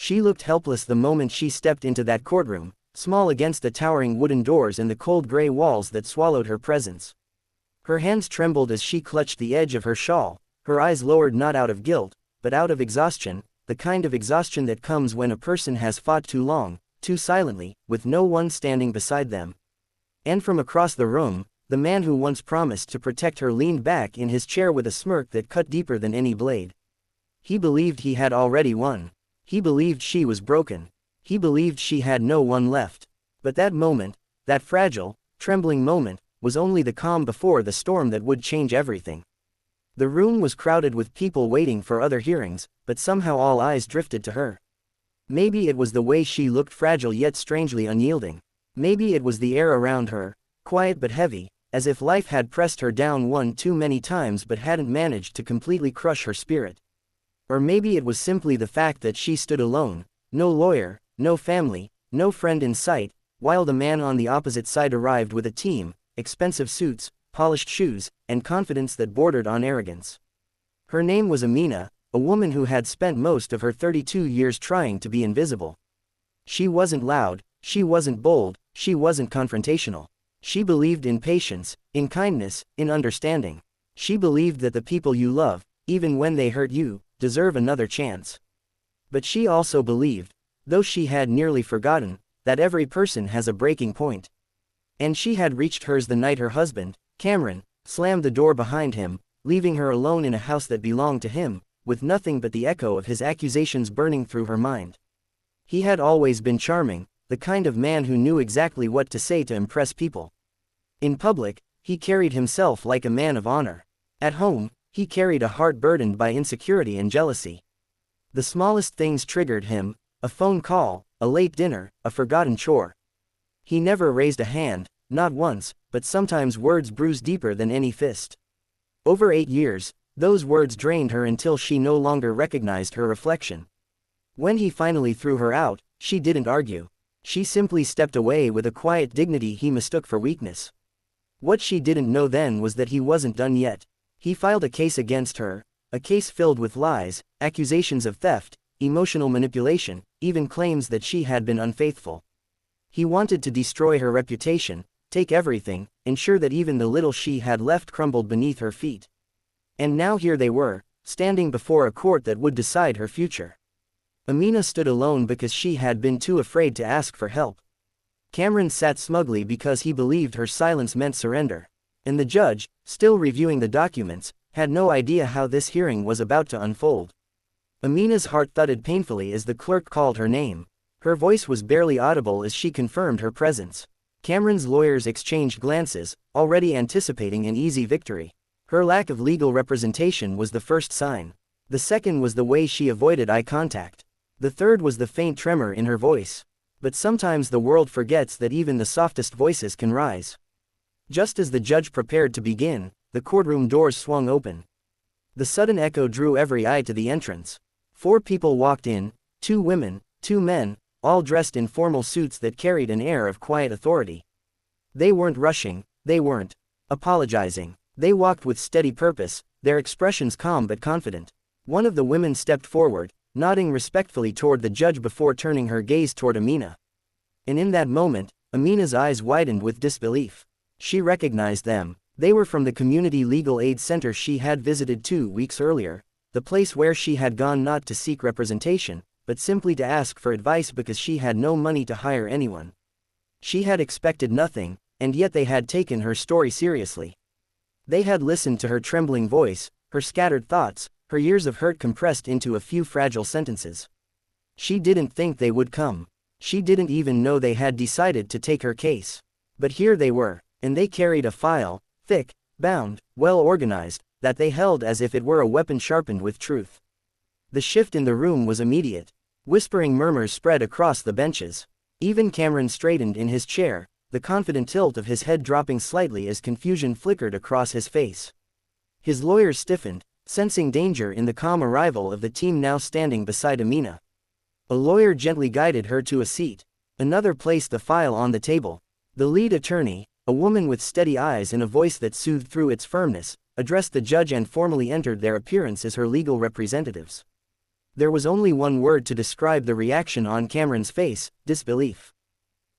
She looked helpless the moment she stepped into that courtroom, small against the towering wooden doors and the cold gray walls that swallowed her presence. Her hands trembled as she clutched the edge of her shawl, her eyes lowered not out of guilt, but out of exhaustion, the kind of exhaustion that comes when a person has fought too long, too silently, with no one standing beside them. And from across the room, the man who once promised to protect her leaned back in his chair with a smirk that cut deeper than any blade. He believed he had already won. He believed she was broken. He believed she had no one left. But that moment, that fragile, trembling moment, was only the calm before the storm that would change everything. The room was crowded with people waiting for other hearings, but somehow all eyes drifted to her. Maybe it was the way she looked, fragile yet strangely unyielding. Maybe it was the air around her, quiet but heavy, as if life had pressed her down one too many times but hadn't managed to completely crush her spirit. Or maybe it was simply the fact that she stood alone, no lawyer, no family, no friend in sight, while the man on the opposite side arrived with a team, expensive suits, polished shoes, and confidence that bordered on arrogance. Her name was Amina, a woman who had spent most of her 32 years trying to be invisible. She wasn't loud, she wasn't bold, she wasn't confrontational. She believed in patience, in kindness, in understanding. She believed that the people you love, even when they hurt you, deserve another chance. But she also believed, though she had nearly forgotten, that every person has a breaking point. And she had reached hers the night her husband, Cameron, slammed the door behind him, leaving her alone in a house that belonged to him, with nothing but the echo of his accusations burning through her mind. He had always been charming, the kind of man who knew exactly what to say to impress people. In public, he carried himself like a man of honor. At home, he carried a heart burdened by insecurity and jealousy. The smallest things triggered him, a phone call, a late dinner, a forgotten chore. He never raised a hand, not once, but sometimes words bruised deeper than any fist. Over 8 years, those words drained her until she no longer recognized her reflection. When he finally threw her out, she didn't argue. She simply stepped away with a quiet dignity he mistook for weakness. What she didn't know then was that he wasn't done yet. He filed a case against her, a case filled with lies, accusations of theft, emotional manipulation, even claims that she had been unfaithful. He wanted to destroy her reputation, take everything, ensure that even the little she had left crumbled beneath her feet. And now here they were, standing before a court that would decide her future. Amina stood alone because she had been too afraid to ask for help. Cameron sat smugly because he believed her silence meant surrender. And the judge, still reviewing the documents, had no idea how this hearing was about to unfold. Amina's heart thudded painfully as the clerk called her name. Her voice was barely audible as she confirmed her presence. Cameron's lawyers exchanged glances, already anticipating an easy victory. Her lack of legal representation was the first sign. The second was the way she avoided eye contact. The third was the faint tremor in her voice. But sometimes the world forgets that even the softest voices can rise. Just as the judge prepared to begin, the courtroom doors swung open. The sudden echo drew every eye to the entrance. 4 people walked in, 2 women, 2 men, all dressed in formal suits that carried an air of quiet authority. They weren't rushing, they weren't apologizing. They walked with steady purpose, their expressions calm but confident. One of the women stepped forward, nodding respectfully toward the judge before turning her gaze toward Amina. And in that moment, Amina's eyes widened with disbelief. She recognized them. They were from the Community Legal Aid Center she had visited 2 weeks earlier, the place where she had gone not to seek representation, but simply to ask for advice because she had no money to hire anyone. She had expected nothing, and yet they had taken her story seriously. They had listened to her trembling voice, her scattered thoughts, her years of hurt compressed into a few fragile sentences. She didn't think they would come. She didn't even know they had decided to take her case. But here they were, and they carried a file, thick, bound, well organized, that they held as if it were a weapon sharpened with truth. The shift in the room was immediate. Whispering murmurs spread across the benches. Even Cameron straightened in his chair, the confident tilt of his head dropping slightly as confusion flickered across his face. His lawyers stiffened, sensing danger in the calm arrival of the team now standing beside Amina. A lawyer gently guided her to a seat. Another placed the file on the table. The lead attorney, a woman with steady eyes and a voice that soothed through its firmness, addressed the judge and formally entered their appearance as her legal representatives. There was only one word to describe the reaction on Cameron's face: disbelief.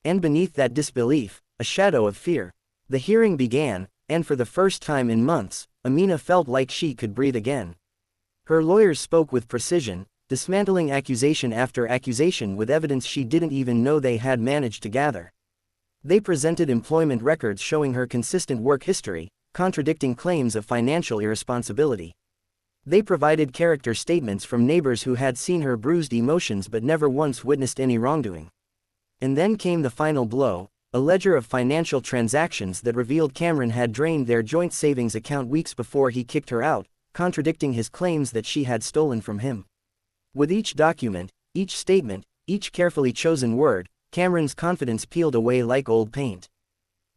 And beneath that disbelief, a shadow of fear. The hearing began, and for the first time in months, Amina felt like she could breathe again. Her lawyers spoke with precision, dismantling accusation after accusation with evidence she didn't even know they had managed to gather. They presented employment records showing her consistent work history, contradicting claims of financial irresponsibility. They provided character statements from neighbors who had seen her bruised emotions but never once witnessed any wrongdoing. And then came the final blow, a ledger of financial transactions that revealed Cameron had drained their joint savings account weeks before he kicked her out, contradicting his claims that she had stolen from him. With each document, each statement, each carefully chosen word, Cameron's confidence peeled away like old paint.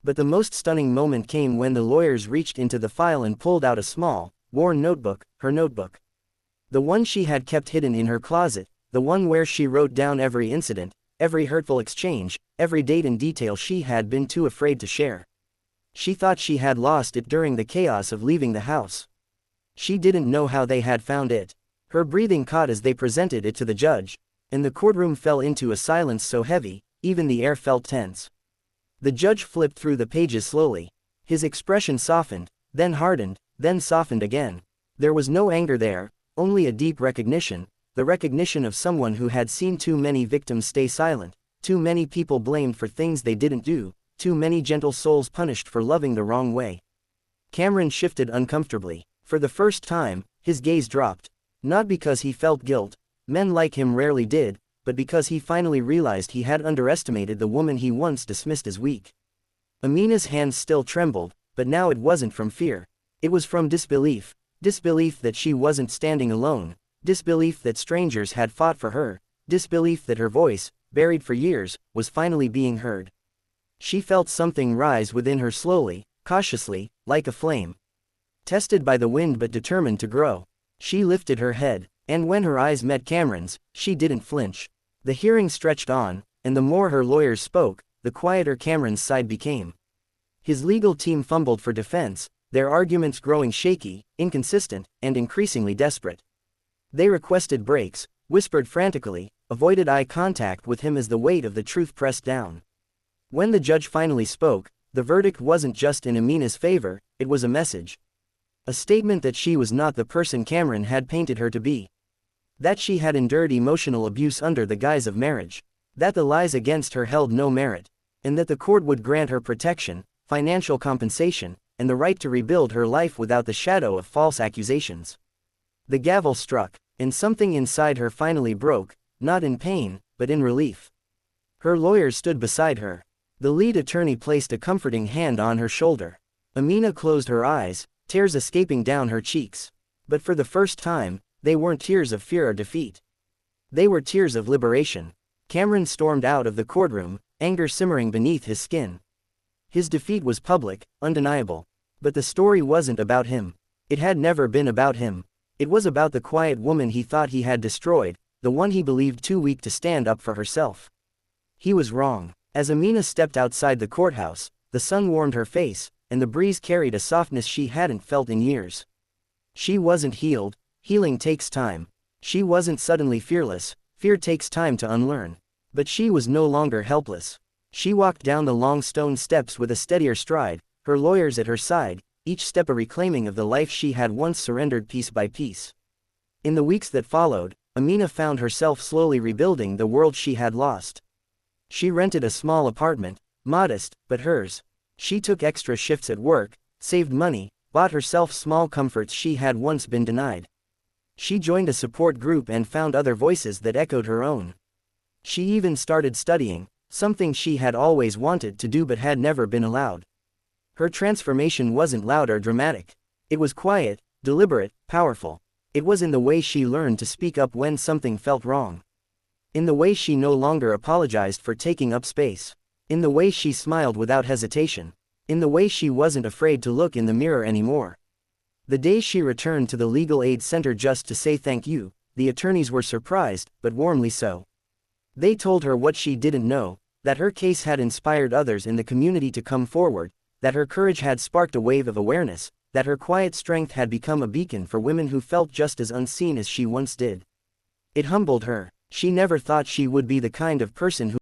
But the most stunning moment came when the lawyers reached into the file and pulled out a small, worn notebook, her notebook. The one she had kept hidden in her closet, the one where she wrote down every incident, every hurtful exchange, every date and detail she had been too afraid to share. She thought she had lost it during the chaos of leaving the house. She didn't know how they had found it. Her breathing caught as they presented it to the judge, and the courtroom fell into a silence so heavy, even the air felt tense. The judge flipped through the pages slowly. His expression softened, then hardened, then softened again. There was no anger there, only a deep recognition, the recognition of someone who had seen too many victims stay silent, too many people blamed for things they didn't do, too many gentle souls punished for loving the wrong way. Cameron shifted uncomfortably. For the first time, his gaze dropped. Not because he felt guilt, men like him rarely did, but because he finally realized he had underestimated the woman he once dismissed as weak. Amina's hands still trembled, but now it wasn't from fear. It was from disbelief. Disbelief that she wasn't standing alone, disbelief that strangers had fought for her, disbelief that her voice, buried for years, was finally being heard. She felt something rise within her slowly, cautiously, like a flame. Tested by the wind but determined to grow. She lifted her head, and when her eyes met Cameron's, she didn't flinch. The hearing stretched on, and the more her lawyers spoke, the quieter Cameron's side became. His legal team fumbled for defense, their arguments growing shaky, inconsistent, and increasingly desperate. They requested breaks, whispered frantically, avoided eye contact with him as the weight of the truth pressed down. When the judge finally spoke, the verdict wasn't just in Amina's favor, it was a message. A statement that she was not the person Cameron had painted her to be. That she had endured emotional abuse under the guise of marriage. That the lies against her held no merit. And that the court would grant her protection, financial compensation, and the right to rebuild her life without the shadow of false accusations. The gavel struck, and something inside her finally broke, not in pain, but in relief. Her lawyers stood beside her. The lead attorney placed a comforting hand on her shoulder. Amina closed her eyes, tears escaping down her cheeks. But for the first time, they weren't tears of fear or defeat. They were tears of liberation. Cameron stormed out of the courtroom, anger simmering beneath his skin. His defeat was public, undeniable. But the story wasn't about him. It had never been about him. It was about the quiet woman he thought he had destroyed, the one he believed too weak to stand up for herself. He was wrong. As Amina stepped outside the courthouse, the sun warmed her face, and the breeze carried a softness she hadn't felt in years. She wasn't healed. Healing takes time. She wasn't suddenly fearless. Fear takes time to unlearn. But she was no longer helpless. She walked down the long stone steps with a steadier stride, her lawyers at her side, each step a reclaiming of the life she had once surrendered piece by piece. In the weeks that followed, Amina found herself slowly rebuilding the world she had lost. She rented a small apartment, modest, but hers. She took extra shifts at work, saved money, bought herself small comforts she had once been denied. She joined a support group and found other voices that echoed her own. She even started studying, something she had always wanted to do but had never been allowed. Her transformation wasn't loud or dramatic. It was quiet, deliberate, powerful. It was in the way she learned to speak up when something felt wrong. In the way she no longer apologized for taking up space. In the way she smiled without hesitation. In the way she wasn't afraid to look in the mirror anymore. The day she returned to the legal aid center just to say thank you, the attorneys were surprised, but warmly so. They told her what she didn't know, that her case had inspired others in the community to come forward, that her courage had sparked a wave of awareness, that her quiet strength had become a beacon for women who felt just as unseen as she once did. It humbled her. She never thought she would be the kind of person who